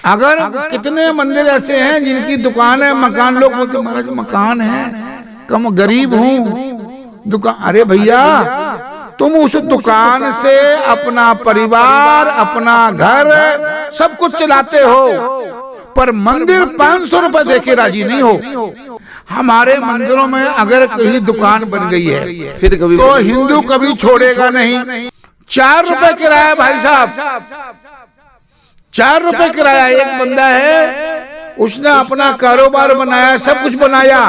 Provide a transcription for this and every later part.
अगर कितने मंदिर ऐसे हैं जिनकी दुकान है, मकान, लोग बोलते महाराज मकान है, कम गरीब हूँ दुकान। अरे भैया, तुम उस दुकान से अपना परिवार, अपना घर, सब कुछ चलाते हो, पर मंदिर 500 रुपए देके राजी नहीं हो। हमारे मंदिरों में अगर कहीं दुकान बन गई है फिर कभी तो हिंदू कभी छोड़ेगा नहीं। 4 रुपए किराया भाई साहब, 4 रुपए किराया। एक बंदा है, उसने अपना कारोबार बनाया, सब कुछ बनाया,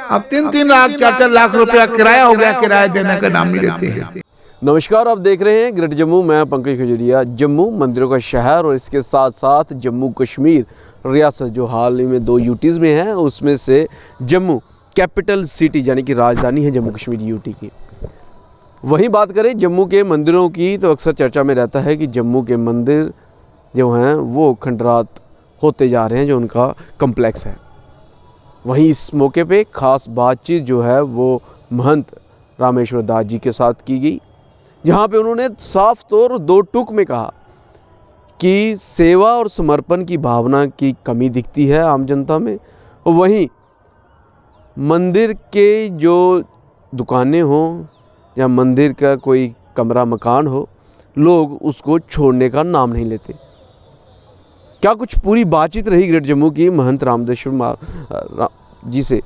अब 3-3 लाख 4-4 लाख रुपया किराया हो गया, किराया देने का नाम नहीं लेते हैं। नमस्कार, आप देख रहे हैं ग्रेट जम्मू। मैं पंकज खजूरिया। जम्मू मंदिरों का शहर और इसके साथ साथ जम्मू कश्मीर रियासत जो हाल ही में 2 यूटीज़ में है, उसमें से जम्मू कैपिटल सिटी यानी कि राजधानी है जम्मू कश्मीर यूटी की। वहीं बात करें जम्मू के मंदिरों की तो अक्सर चर्चा में रहता है कि जम्मू के मंदिर जो हैं वो खंडरात होते जा रहे हैं, जो उनका कम्प्लेक्स है। वहीं इस मौके पे ख़ास बातचीत जो है वो महंत रामेश्वर दास जी के साथ की गई, जहाँ पे उन्होंने साफ तौर 2 टूक में कहा कि सेवा और समर्पण की भावना की कमी दिखती है आम जनता में, और वहीं मंदिर के जो दुकानें हों या मंदिर का कोई कमरा मकान हो, लोग उसको छोड़ने का नाम नहीं लेते। क्या कुछ पूरी बातचीत रही ग्रेट जम्मू की महंत रामेश्वर जी से,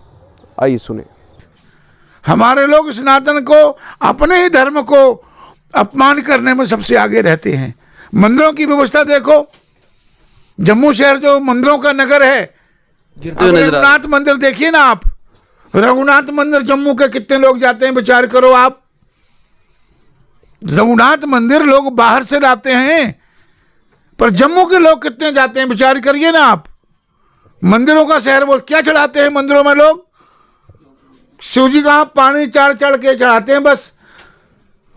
आइए सुने। हमारे लोग सनातन को, अपने ही धर्म को अपमान करने में सबसे आगे रहते हैं। मंदिरों की व्यवस्था देखो, जम्मू शहर जो मंदिरों का नगर है, रघुनाथ मंदिर देखिए ना आप, रघुनाथ मंदिर जम्मू के कितने लोग जाते हैं, विचार करो आप। रघुनाथ मंदिर लोग बाहर से लाते हैं, पर जम्मू के लोग कितने जाते हैं, विचार करिए ना आप। मंदिरों का शहर बोल, क्या चढ़ाते हैं मंदिरों में लोग? शिव जी का पानी चढ़ के चढ़ाते हैं बस,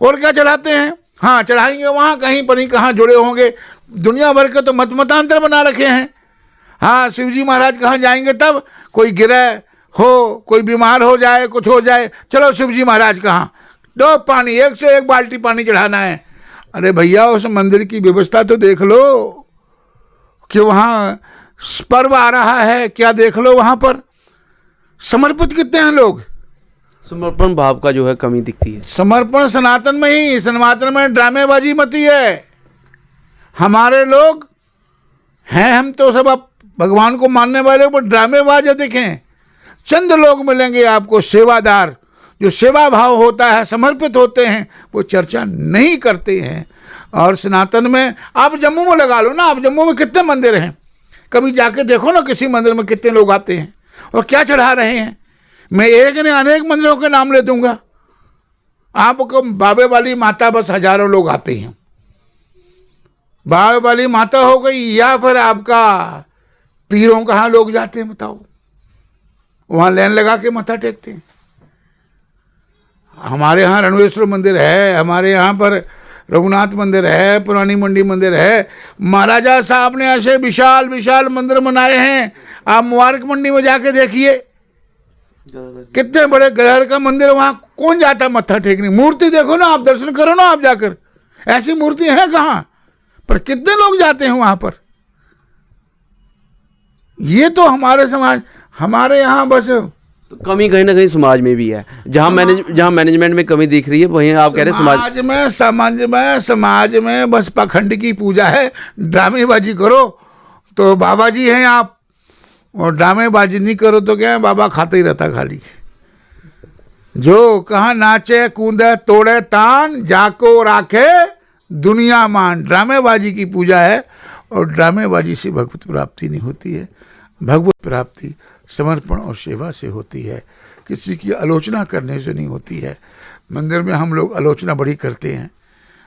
और क्या चढ़ाते हैं? हाँ, चढ़ाएंगे वहाँ कहीं पर ही, कहाँ जुड़े होंगे। दुनिया भर के तो मतांतर बना रखे हैं। हाँ, शिव जी महाराज कहाँ जाएंगे तब कोई गिरे हो, कोई बीमार हो जाए, कुछ हो जाए, चलो शिव जी महाराज कहाँ, दो पानी, 101 बाल्टी पानी चढ़ाना है। अरे भैया, उस मंदिर की व्यवस्था तो देख लो कि वहाँ पर्व आ रहा है, क्या देख लो वहाँ पर समर्पित कितने हैं लोग। समर्पण भाव का जो है कमी दिखती है। समर्पण सनातन में ही, सनातन में ड्रामेबाजी मती है। हमारे लोग हैं, हम तो सब अब भगवान को मानने वाले, पर ड्रामेबाज देखें। चंद लोग मिलेंगे आपको सेवादार, जो सेवा भाव होता है, समर्पित होते हैं, वो चर्चा नहीं करते हैं। और सनातन में आप जम्मू में लगा लो ना, आप जम्मू में कितने मंदिर हैं, कभी जाके देखो ना किसी मंदिर में कितने लोग आते हैं और क्या चढ़ा रहे हैं। मैं एक ने अनेक मंदिरों के नाम ले दूंगा आपको। बाबे वाली माता बस हजारों लोग आते हैं, बाबे वाली माता हो गई, या फिर आपका पीरों कहाँ लोग जाते हैं बताओ, वहाँ लाइन लगा के माथा टेकते हैं। हमारे यहाँ रणवेश्वर मंदिर है, हमारे यहाँ पर रघुनाथ मंदिर है, पुरानी मंडी मंदिर है। महाराजा साहब ने ऐसे विशाल विशाल मंदिर बनाए हैं। आप मुबारक मंडी में जाके देखिए, कितने बड़े गदर का मंदिर, वहाँ कौन जाता मत्था टेकने। मूर्ति देखो ना आप, दर्शन करो ना आप जाकर, ऐसी मूर्ति है कहाँ, पर कितने लोग जाते हैं वहाँ पर। ये तो हमारे समाज, हमारे यहाँ बस तो कमी कहीं ना कहीं समाज में भी है। जहाँ मैनेजमेंट में कमी दिख रही है, वहीं आप कह रहे हैं समाज में बस पाखंड की पूजा है। ड्रामेबाजी करो तो बाबा जी हैं आप, और ड्रामेबाजी नहीं करो तो क्या है, बाबा खाते ही रहता खाली। जो कहाँ नाचे कूदे तोड़े तान, जाको राखे दुनिया मान। ड्रामेबाजी की पूजा है, और ड्रामेबाजी से भगवत प्राप्ति नहीं होती है। भगवत प्राप्ति समर्पण और सेवा से होती है, किसी की आलोचना करने से नहीं होती है। मंदिर में हम लोग आलोचना बड़ी करते हैं,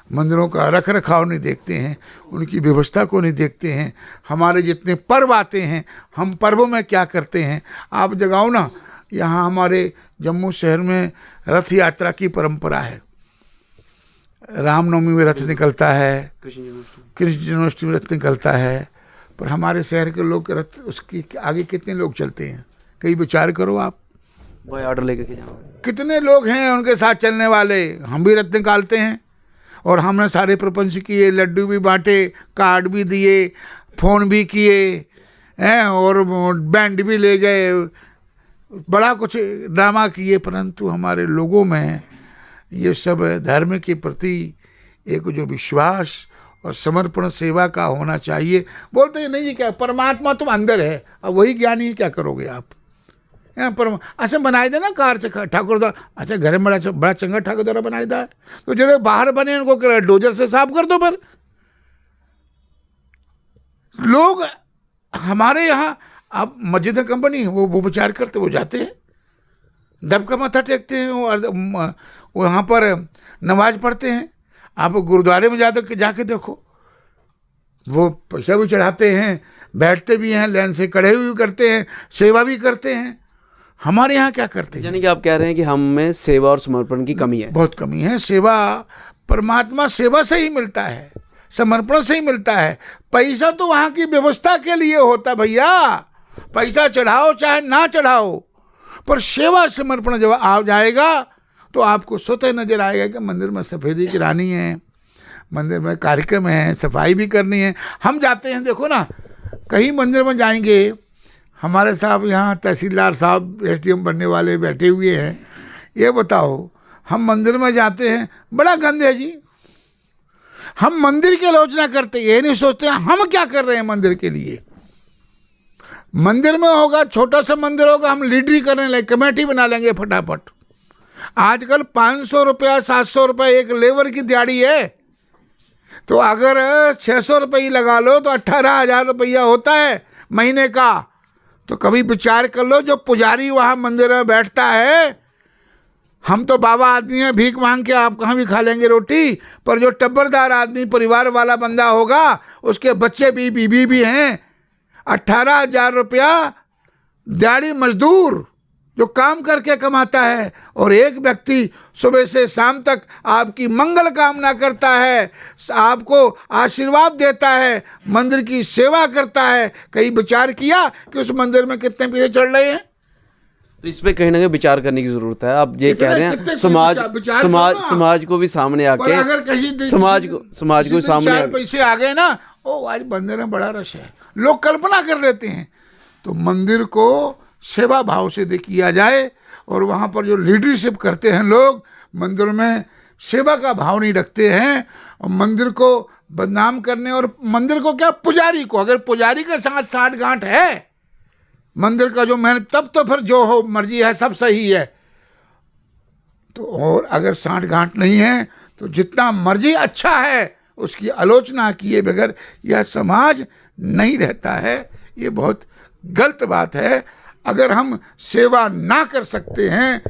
मंदिरों का रख रखाव नहीं देखते हैं, उनकी व्यवस्था को नहीं देखते हैं। हमारे जितने पर्व आते हैं, हम पर्वों में क्या करते हैं आप जगाओ ना। यहाँ हमारे जम्मू शहर में रथ यात्रा की परंपरा है। रामनवमी में रथ निकलता है, कृष्ण जन्माष्टमी में रथ निकलता है, पर हमारे शहर के लोग रथ, उसकी आगे कितने लोग चलते हैं, कई विचार करो आप। भाई ऑर्डर लेकर के जाओ, कितने लोग हैं उनके साथ चलने वाले। हम भी रथ निकालते हैं, और हमने सारे प्रपंच किए, लड्डू भी बांटे, कार्ड भी दिए, फ़ोन भी किए हैं और बैंड भी ले गए, बड़ा कुछ ड्रामा किए, परंतु हमारे लोगों में ये सब धर्म के प्रति एक जो विश्वास और समर्पण सेवा का होना चाहिए। बोलते हैं नहीं ये क्या, परमात्मा तुम अंदर है, अब वही ज्ञानी है, क्या करोगे आप? अच्छा बनाए दे ना कार से ठाकुर द्वारा, अच्छा घर में बड़ा चंगा ठाकुर द्वारा बनाए दा है, तो जो बाहर बने उनको डोजर से साफ कर दो। पर लोग हमारे यहाँ, आप मस्जिद कंपनी वो विचार करते, वो जाते हैं दब का माथा टेकते हैं और वहाँ पर नमाज पढ़ते हैं। आप गुरुद्वारे में जाके देखो, वो पैसा भी चढ़ाते हैं, बैठते भी हैं, लाइन से खड़े भी करते हैं, सेवा भी करते हैं। हमारे यहाँ क्या करते हैं? यानी कि आप कह रहे हैं कि हम में सेवा और समर्पण की कमी है। बहुत कमी है। सेवा, परमात्मा सेवा से ही मिलता है, समर्पण से ही मिलता है। पैसा तो वहाँ की व्यवस्था के लिए होता भैया, पैसा चढ़ाओ चाहे ना चढ़ाओ, पर सेवा समर्पण जब आ जाएगा तो आपको स्वतः नजर आएगा कि मंदिर में सफ़ेदी करानी है, मंदिर में कार्यक्रम है, सफाई भी करनी है। हम जाते हैं, देखो ना, कहीं मंदिर में जाएंगे, हमारे साहब यहाँ तहसीलदार साहब एसडीएम बनने वाले बैठे हुए हैं, ये बताओ, हम मंदिर में जाते हैं, बड़ा गंद है जी। हम मंदिर की आलोचना करते, ये नहीं सोचते हम क्या कर रहे हैं मंदिर के लिए। मंदिर में होगा, छोटा सा मंदिर होगा, हम लीडरी करने लगे, कमेटी बना लेंगे फटाफट। आजकल 500 रुपया 700 रुपये एक लेबर की दिहाड़ी है, तो अगर 600 रुपये लगा लो तो 18,000 रुपया होता है महीने का। तो कभी विचार कर लो, जो पुजारी वहाँ मंदिर में बैठता है, हम तो बाबा आदमी हैं, भीख मांग के आप कहाँ भी खा लेंगे रोटी, पर जो टब्बरदार आदमी, परिवार वाला बंदा होगा, उसके बच्चे भी, बीवी भी हैं, 18,000 रुपया दिहाड़ी मजदूर जो काम करके कमाता है, और एक व्यक्ति सुबह से शाम तक आपकी मंगल कामना करता है, आपको आशीर्वाद देता है, मंदिर की सेवा करता है। कहीं विचार किया कि उस मंदिर में कितने पैसे चढ़ रहे हैं? तो इस पे कहीं ना कहीं विचार करने की जरूरत है। आप ये कह रहे हैं समाज को भी सामने आके, अगर कहीं समाज को सामने 4 पैसे आ गए ना, ओ आज मंदिर में बड़ा रश है, लोग कल्पना कर लेते हैं। तो मंदिर को सेवा भाव से किया जाए, और वहाँ पर जो लीडरशिप करते हैं लोग, मंदिर में सेवा का भाव नहीं रखते हैं, और मंदिर को बदनाम करने, और मंदिर को क्या, पुजारी को, अगर पुजारी के साथ साठ गांठ है मंदिर का जो मेहनत, तब तो फिर जो हो मर्जी है सब सही है। तो और अगर साठ गांठ नहीं है तो जितना मर्जी अच्छा है उसकी आलोचना किए बगैर यह समाज नहीं रहता है। ये बहुत गलत बात है। अगर हम सेवा ना कर सकते हैं,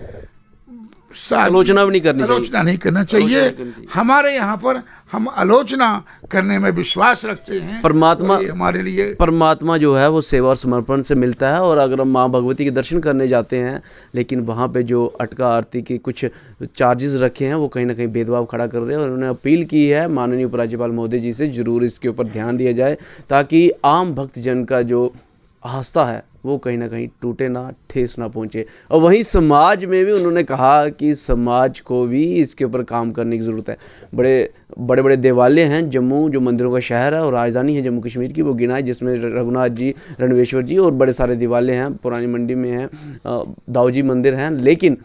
आलोचना भी नहीं करनी चाहिए, आलोचना नहीं करना चाहिए। हमारे यहाँ पर हम आलोचना करने में विश्वास रखते हैं। परमात्मा हमारे लिए, परमात्मा जो है वो सेवा और समर्पण से मिलता है। और अगर हम माँ भगवती के दर्शन करने जाते हैं, लेकिन वहाँ पे जो अटका आरती के कुछ चार्जेस रखे हैं, वो कहीं ना कहीं भेदभाव खड़ा कर रहे हैं। और उन्होंने अपील की है माननीय उपराज्यपाल महोदय जी से, ज़रूर इसके ऊपर ध्यान दिया जाए, ताकि आम भक्तजन का जो आस्था है वो कहीं ना कहीं टूटे ना, ठेस ना पहुँचे। और वहीं समाज में भी उन्होंने कहा कि समाज को भी इसके ऊपर काम करने की ज़रूरत है। बड़े बड़े देवालय हैं, जम्मू जो मंदिरों का शहर है और राजधानी है जम्मू कश्मीर की, वो गिनाए, जिसमें रघुनाथ जी, रणवेश्वर जी और बड़े सारे देवालय हैं। पुरानी मंडी में हैं, दाऊजी मंदिर हैं। लेकिन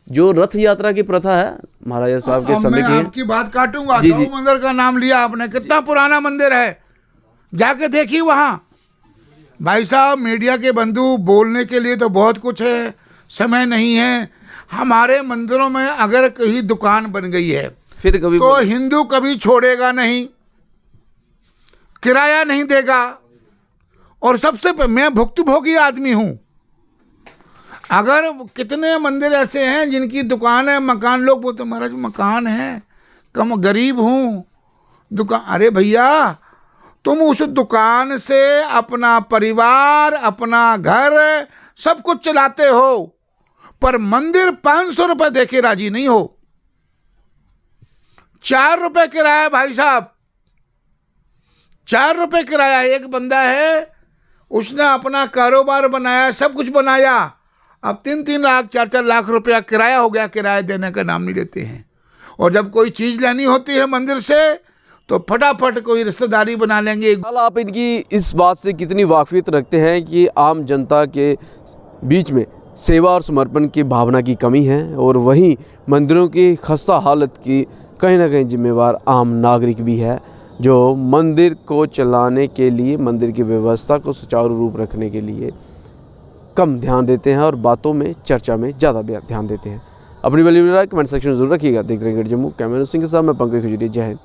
जो रथ यात्रा की प्रथा है महाराजा साहब के समय की, आपकी बात काटूंगा। गौ मंदिर का नाम लिया आपने, कितना पुराना मंदिर है, जाके देखिए वहाँ। भाई साहब, मीडिया के बंधु, बोलने के लिए तो बहुत कुछ है, समय नहीं है। हमारे मंदिरों में अगर कहीं दुकान बन गई है फिर कभी तो हिंदू कभी छोड़ेगा नहीं, किराया नहीं देगा। और सबसे मैं भुक्तभोगी आदमी हूँ। अगर कितने मंदिर ऐसे हैं जिनकी दुकान है, मकान, लोग बोलते महाराज मकान है, कम गरीब हूँ, दुकान। अरे भैया, तुम उस दुकान से अपना परिवार, अपना घर, सब कुछ चलाते हो, पर मंदिर 500 रुपए देके राजी नहीं हो। 4 रुपए किराया भाई साहब, 4 रुपए किराया। एक बंदा है, उसने अपना कारोबार बनाया, सब कुछ बनाया, अब 3-3 लाख 4-4 लाख रुपया किराया हो गया। किराया देने का नाम नहीं लेते हैं। और जब कोई चीज़ लेनी होती है मंदिर से, तो फटाफट कोई रिश्तेदारी बना लेंगे। कल आप इनकी इस बात से कितनी वाकफियत रखते हैं कि आम जनता के बीच में सेवा और समर्पण की भावना की कमी है, और वहीं मंदिरों की खस्ता हालत की कहीं ना कहीं जिम्मेवार आम नागरिक भी है, जो मंदिर को चलाने के लिए, मंदिर की व्यवस्था को सुचारू रूप रखने के लिए कम ध्यान देते हैं और बातों में, चर्चा में ज़्यादा ध्यान देते हैं। अपनी वैल्यूबल राय कमेंट सेक्शन में जरूर रखिएगा। देखते रहिए ग्रेट जम्मू। कैमरा सिंह के साथ मैं पंकज खजूरिया। जय हिंद।